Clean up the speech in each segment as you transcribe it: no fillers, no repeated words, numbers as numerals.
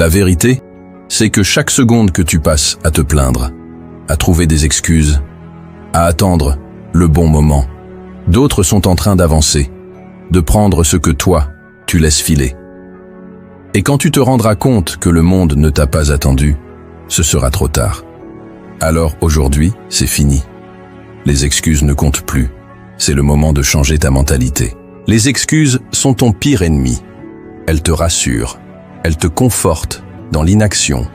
La vérité, c'est que chaque seconde que tu passes à te plaindre, à trouver des excuses, à attendre le bon moment, d'autres sont en train d'avancer, de prendre ce que toi, tu laisses filer. Et quand tu te rendras compte que le monde ne t'a pas attendu, ce sera trop tard. Alors aujourd'hui, c'est fini. Les excuses ne comptent plus. C'est le moment de changer ta mentalité. Les excuses sont ton pire ennemi. Elles te rassurent, elles te confortent dans l'inaction.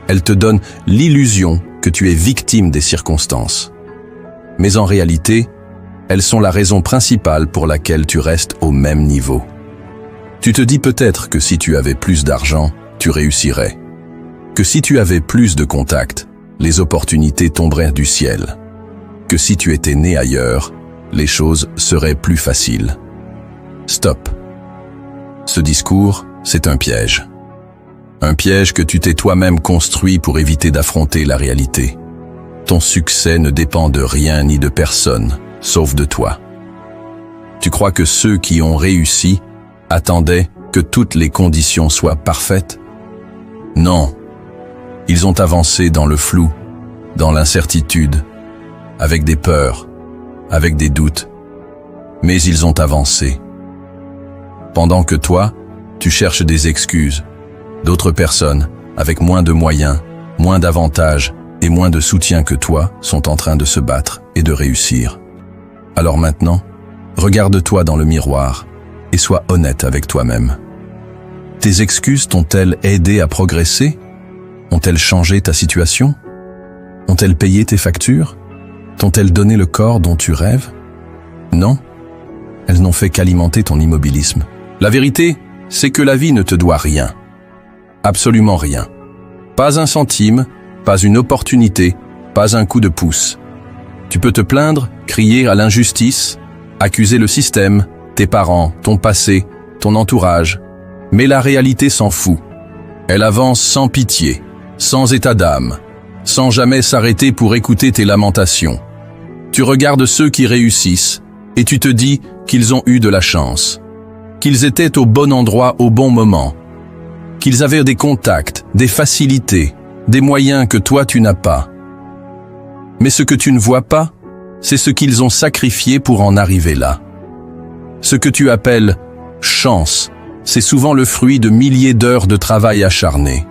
Elles te donnent l'illusion que tu es victime des circonstances. Mais en réalité, elles sont la raison principale pour laquelle tu restes au même niveau. Tu te dis peut-être que si tu avais plus d'argent, tu réussirais. Que si tu avais plus de contacts, les opportunités tomberaient du ciel. Que si tu étais né ailleurs, les choses seraient plus faciles. Stop. Ce discours, c'est un piège. Un piège que tu t'es toi-même construit pour éviter d'affronter la réalité. Ton succès ne dépend de rien ni de personne, sauf de toi. Tu crois que ceux qui ont réussi attendaient que toutes les conditions soient parfaites? Non. Ils ont avancé dans le flou, dans l'incertitude, avec des peurs, avec des doutes. Mais ils ont avancé. Pendant que toi, tu cherches des excuses, d'autres personnes, avec moins de moyens, moins d'avantages et moins de soutien que toi, sont en train de se battre et de réussir. Alors maintenant, regarde-toi dans le miroir et sois honnête avec toi-même. Tes excuses t'ont-elles aidé à progresser? Ont-elles changé ta situation? Ont-elles payé tes factures? T'ont-elles donné le corps dont tu rêves? Non, elles n'ont fait qu'alimenter ton immobilisme. La vérité, c'est que la vie ne te doit rien. Absolument rien. Pas un centime, pas une opportunité, pas un coup de pouce. Tu peux te plaindre, crier à l'injustice, accuser le système, tes parents, ton passé, ton entourage. Mais la réalité s'en fout. Elle avance sans pitié, sans état d'âme, sans jamais s'arrêter pour écouter tes lamentations. Tu regardes ceux qui réussissent et tu te dis qu'ils ont eu de la chance, qu'ils étaient au bon endroit au bon moment, qu'ils avaient des contacts, des facilités, des moyens que toi tu n'as pas. Mais ce que tu ne vois pas, c'est ce qu'ils ont sacrifié pour en arriver là. Ce que tu appelles chance, c'est souvent le fruit de milliers d'heures de travail acharné.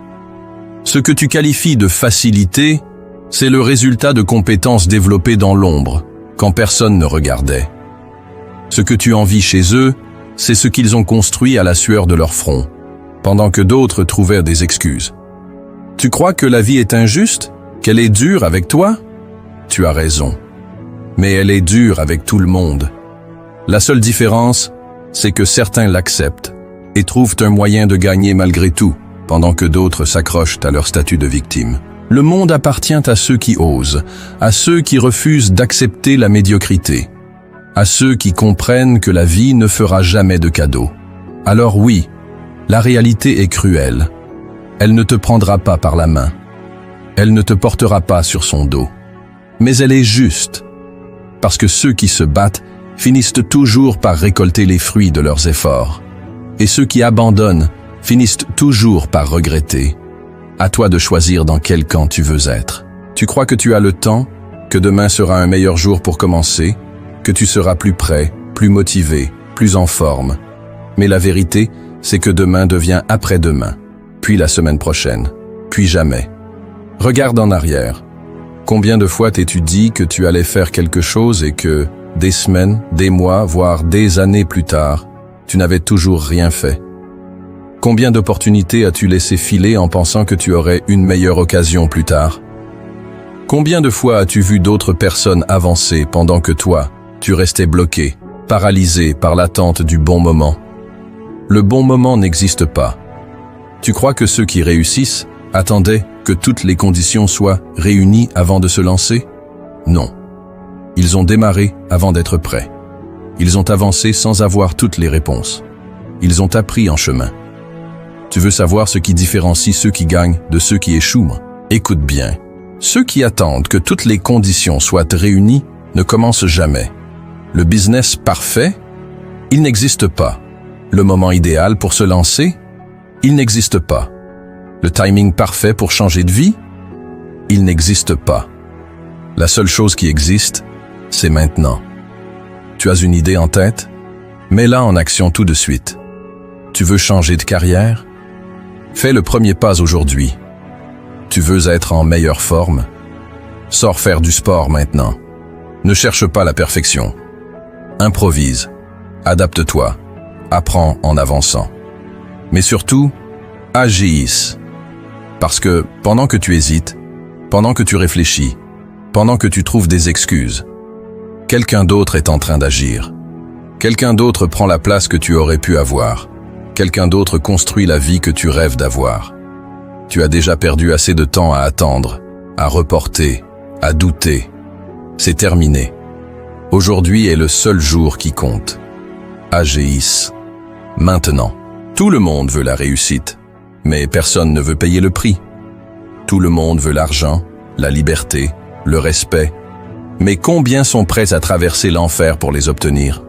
Ce que tu qualifies de facilité, c'est le résultat de compétences développées dans l'ombre, quand personne ne regardait. Ce que tu envies chez eux, c'est ce qu'ils ont construit à la sueur de leur front, pendant que d'autres trouvèrent des excuses. Tu crois que la vie est injuste? Qu'elle est dure avec toi? Tu as raison. Mais elle est dure avec tout le monde. La seule différence, c'est que certains l'acceptent et trouvent un moyen de gagner malgré tout, pendant que d'autres s'accrochent à leur statut de victime. Le monde appartient à ceux qui osent, à ceux qui refusent d'accepter la médiocrité, à ceux qui comprennent que la vie ne fera jamais de cadeaux. Alors oui, la réalité est cruelle. Elle ne te prendra pas par la main. Elle ne te portera pas sur son dos. Mais elle est juste, parce que ceux qui se battent finissent toujours par récolter les fruits de leurs efforts. Et ceux qui abandonnent finissent toujours par regretter. À toi de choisir dans quel camp tu veux être. Tu crois que tu as le temps, que demain sera un meilleur jour pour commencer, que tu seras plus prêt, plus motivé, plus en forme. Mais la vérité, c'est que demain devient après-demain, puis la semaine prochaine, puis jamais. Regarde en arrière. Combien de fois t'es-tu dit que tu allais faire quelque chose et que, des semaines, des mois, voire des années plus tard, tu n'avais toujours rien fait? Combien d'opportunités as-tu laissé filer en pensant que tu aurais une meilleure occasion plus tard? Combien de fois as-tu vu d'autres personnes avancer pendant que toi, tu restais bloqué, paralysé par l'attente du bon moment? Le bon moment n'existe pas. Tu crois que ceux qui réussissent attendaient que toutes les conditions soient réunies avant de se lancer? Non. Ils ont démarré avant d'être prêts. Ils ont avancé sans avoir toutes les réponses. Ils ont appris en chemin. Tu veux savoir ce qui différencie ceux qui gagnent de ceux qui échouent? Écoute bien. Ceux qui attendent que toutes les conditions soient réunies ne commencent jamais. Le business parfait? Il n'existe pas. Le moment idéal pour se lancer? Il n'existe pas. Le timing parfait pour changer de vie? Il n'existe pas. La seule chose qui existe, c'est maintenant. Tu as une idée en tête? Mets-la en action tout de suite. Tu veux changer de carrière? Fais le premier pas aujourd'hui. Tu veux être en meilleure forme? Sors faire du sport maintenant. Ne cherche pas la perfection. Improvise. Adapte-toi. Apprends en avançant. Mais surtout, agisse. Parce que pendant que tu hésites, pendant que tu réfléchis, pendant que tu trouves des excuses, quelqu'un d'autre est en train d'agir. Quelqu'un d'autre prend la place que tu aurais pu avoir. Quelqu'un d'autre construit la vie que tu rêves d'avoir. Tu as déjà perdu assez de temps à attendre, à reporter, à douter. C'est terminé. Aujourd'hui est le seul jour qui compte. Agisse. Maintenant. Tout le monde veut la réussite, mais personne ne veut payer le prix. Tout le monde veut l'argent, la liberté, le respect. Mais combien sont prêts à traverser l'enfer pour les obtenir?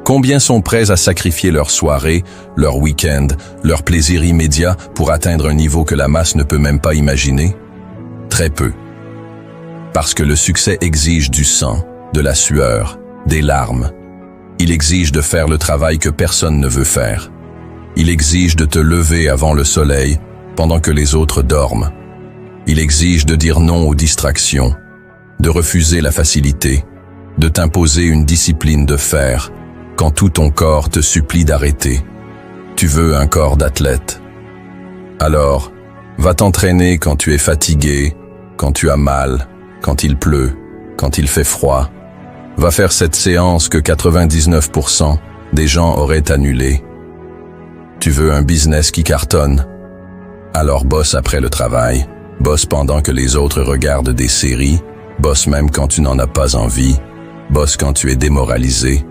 Combien sont prêts à sacrifier leur soirée, leur week-end, leur plaisir immédiat pour atteindre un niveau que la masse ne peut même pas imaginer? Très peu. Parce que le succès exige du sang, de la sueur, des larmes. Il exige de faire le travail que personne ne veut faire. Il exige de te lever avant le soleil, pendant que les autres dorment. Il exige de dire non aux distractions, de refuser la facilité, de t'imposer une discipline de fer, quand tout ton corps te supplie d'arrêter. Tu veux un corps d'athlète. Alors, va t'entraîner quand tu es fatigué, quand tu as mal, quand il pleut, quand il fait froid. Va faire cette séance que 99% des gens auraient annulée. Tu veux un business qui cartonne? Alors bosse après le travail, bosse pendant que les autres regardent des séries, bosse même quand tu n'en as pas envie, bosse quand tu es démoralisé,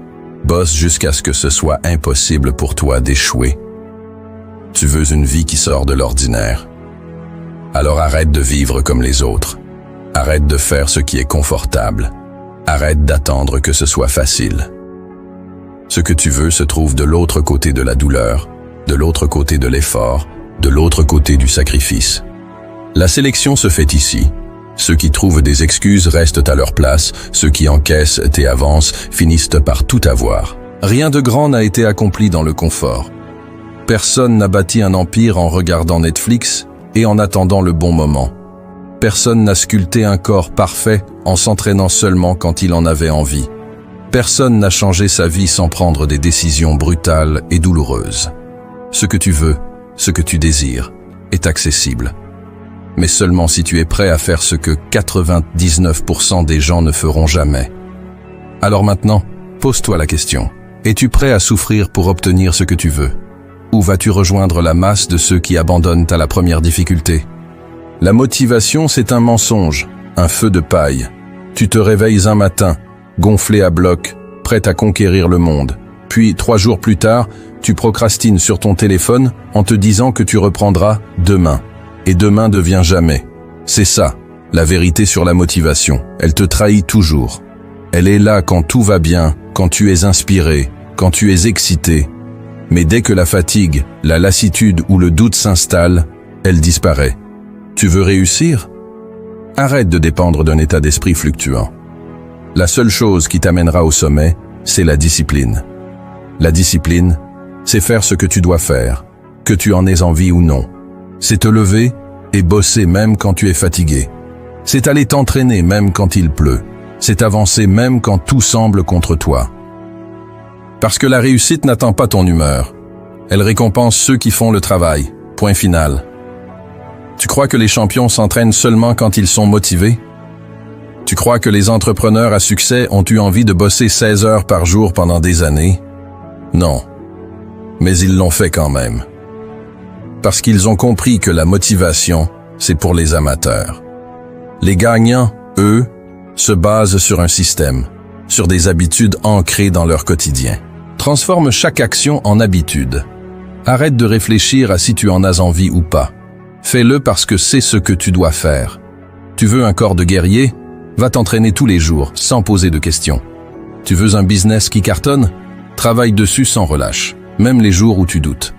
bosse jusqu'à ce que ce soit impossible pour toi d'échouer. Tu veux une vie qui sort de l'ordinaire. Alors arrête de vivre comme les autres. Arrête de faire ce qui est confortable. Arrête d'attendre que ce soit facile. Ce que tu veux se trouve de l'autre côté de la douleur, de l'autre côté de l'effort, de l'autre côté du sacrifice. La sélection se fait ici. Ceux qui trouvent des excuses restent à leur place, ceux qui encaissent et avancent finissent par tout avoir. Rien de grand n'a été accompli dans le confort. Personne n'a bâti un empire en regardant Netflix et en attendant le bon moment. Personne n'a sculpté un corps parfait en s'entraînant seulement quand il en avait envie. Personne n'a changé sa vie sans prendre des décisions brutales et douloureuses. Ce que tu veux, ce que tu désires, est accessible. Mais seulement si tu es prêt à faire ce que 99% des gens ne feront jamais. Alors maintenant, pose-toi la question. Es-tu prêt à souffrir pour obtenir ce que tu veux? Ou vas-tu rejoindre la masse de ceux qui abandonnent à la première difficulté? La motivation, c'est un mensonge, un feu de paille. Tu te réveilles un matin, gonflé à bloc, prêt à conquérir le monde. Puis, 3 jours plus tard, tu procrastines sur ton téléphone en te disant que tu reprendras demain. Et demain devient jamais. C'est ça, la vérité sur la motivation. Elle te trahit toujours. Elle est là quand tout va bien, quand tu es inspiré, quand tu es excité. Mais dès que la fatigue, la lassitude ou le doute s'installent, elle disparaît. Tu veux réussir? Arrête de dépendre d'un état d'esprit fluctuant. La seule chose qui t'amènera au sommet, c'est la discipline. La discipline, c'est faire ce que tu dois faire, que tu en aies envie ou non. C'est te lever et bosser même quand tu es fatigué. C'est aller t'entraîner même quand il pleut. C'est avancer même quand tout semble contre toi. Parce que la réussite n'attend pas ton humeur. Elle récompense ceux qui font le travail. Point final. Tu crois que les champions s'entraînent seulement quand ils sont motivés? Tu crois que les entrepreneurs à succès ont eu envie de bosser 16 heures par jour pendant des années? Non. Mais ils l'ont fait quand même. Parce qu'ils ont compris que la motivation, c'est pour les amateurs. Les gagnants, eux, se basent sur un système, sur des habitudes ancrées dans leur quotidien. Transforme chaque action en habitude. Arrête de réfléchir à si tu en as envie ou pas. Fais-le parce que c'est ce que tu dois faire. Tu veux un corps de guerrier? Va t'entraîner tous les jours, sans poser de questions. Tu veux un business qui cartonne? Travaille dessus sans relâche, même les jours où tu doutes.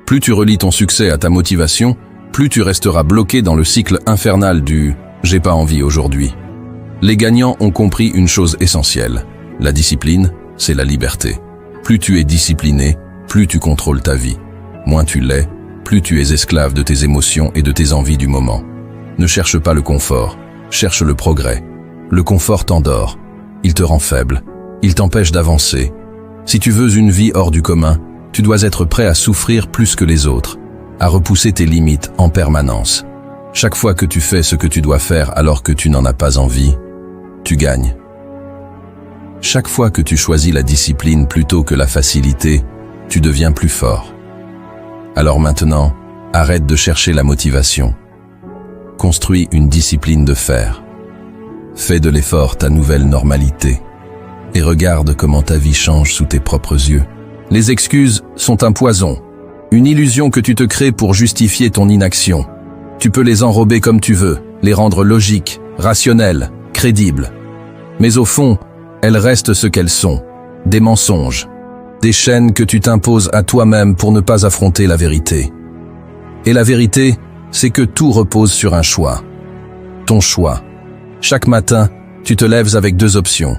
Plus tu relis ton succès à ta motivation, plus tu resteras bloqué dans le cycle infernal du « j'ai pas envie aujourd'hui ». Les gagnants ont compris une chose essentielle. La discipline, c'est la liberté. Plus tu es discipliné, plus tu contrôles ta vie. Moins tu l'es, plus tu es esclave de tes émotions et de tes envies du moment. Ne cherche pas le confort, cherche le progrès. Le confort t'endort, il te rend faible, il t'empêche d'avancer. Si tu veux une vie hors du commun, tu dois être prêt à souffrir plus que les autres, à repousser tes limites en permanence. Chaque fois que tu fais ce que tu dois faire alors que tu n'en as pas envie, tu gagnes. Chaque fois que tu choisis la discipline plutôt que la facilité, tu deviens plus fort. Alors maintenant, arrête de chercher la motivation. Construis une discipline de fer. Fais de l'effort ta nouvelle normalité. Et regarde comment ta vie change sous tes propres yeux. Les excuses sont un poison, une illusion que tu te crées pour justifier ton inaction. Tu peux les enrober comme tu veux, les rendre logiques, rationnelles, crédibles. Mais au fond, elles restent ce qu'elles sont, des mensonges, des chaînes que tu t'imposes à toi-même pour ne pas affronter la vérité. Et la vérité, c'est que tout repose sur un choix. Ton choix. Chaque matin, tu te lèves avec deux options.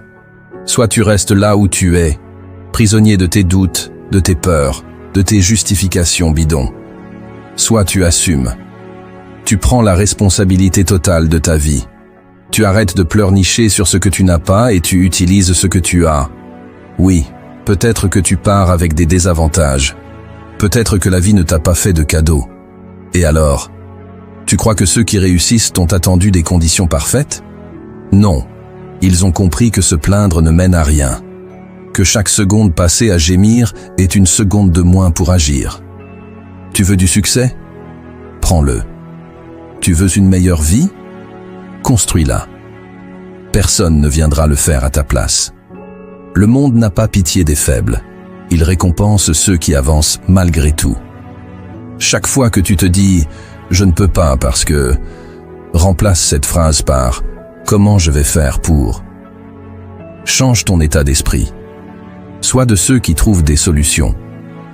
Soit tu restes là où tu es, prisonnier de tes doutes, de tes peurs, de tes justifications bidons. Soit tu assumes. Tu prends la responsabilité totale de ta vie. Tu arrêtes de pleurnicher sur ce que tu n'as pas et tu utilises ce que tu as. Oui, peut-être que tu pars avec des désavantages. Peut-être que la vie ne t'a pas fait de cadeau. Et alors, tu crois que ceux qui réussissent t'ont attendu des conditions parfaites? Non. Ils ont compris que se plaindre ne mène à rien. Que chaque seconde passée à gémir est une seconde de moins pour agir. Tu veux du succès? Prends-le. Tu veux une meilleure vie? Construis-la. Personne ne viendra le faire à ta place. Le monde n'a pas pitié des faibles. Il récompense ceux qui avancent malgré tout. Chaque fois que tu te dis « je ne peux pas parce que… », remplace cette phrase par « comment je vais faire pour ». Change ton état d'esprit. Sois de ceux qui trouvent des solutions,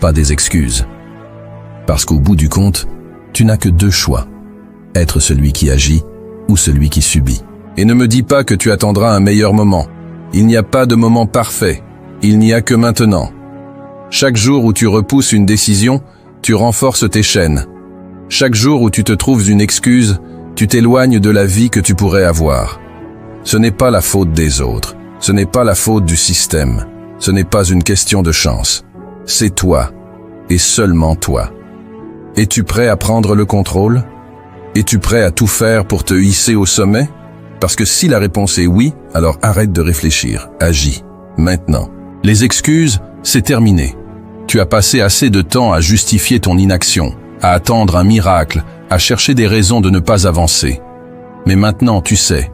pas des excuses. Parce qu'au bout du compte, tu n'as que deux choix. Être celui qui agit ou celui qui subit. Et ne me dis pas que tu attendras un meilleur moment. Il n'y a pas de moment parfait. Il n'y a que maintenant. Chaque jour où tu repousses une décision, tu renforces tes chaînes. Chaque jour où tu te trouves une excuse, tu t'éloignes de la vie que tu pourrais avoir. Ce n'est pas la faute des autres. Ce n'est pas la faute du système. Ce n'est pas une question de chance. C'est toi. Et seulement toi. Es-tu prêt à prendre le contrôle? Es-tu prêt à tout faire pour te hisser au sommet? Parce que si la réponse est oui, alors arrête de réfléchir. Agis. Maintenant. Les excuses, c'est terminé. Tu as passé assez de temps à justifier ton inaction, à attendre un miracle, à chercher des raisons de ne pas avancer. Mais maintenant, tu sais.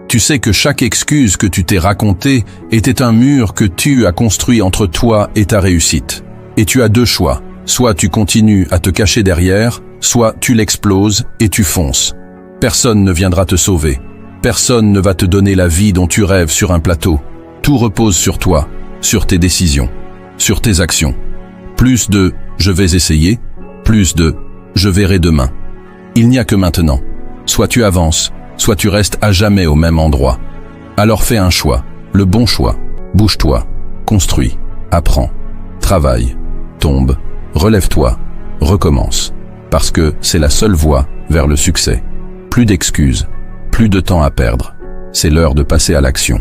Tu sais que chaque excuse que tu t'es racontée était un mur que tu as construit entre toi et ta réussite. Et tu as deux choix. Soit tu continues à te cacher derrière, soit tu l'exploses et tu fonces. Personne ne viendra te sauver. Personne ne va te donner la vie dont tu rêves sur un plateau. Tout repose sur toi, sur tes décisions, sur tes actions. Plus de « je vais essayer », plus de « je verrai demain ». Il n'y a que maintenant. Soit tu avances, soit tu restes à jamais au même endroit. Alors fais un choix, le bon choix. Bouge-toi, construis, apprends, travaille, tombe, relève-toi, recommence. Parce que c'est la seule voie vers le succès. Plus d'excuses, plus de temps à perdre. C'est l'heure de passer à l'action.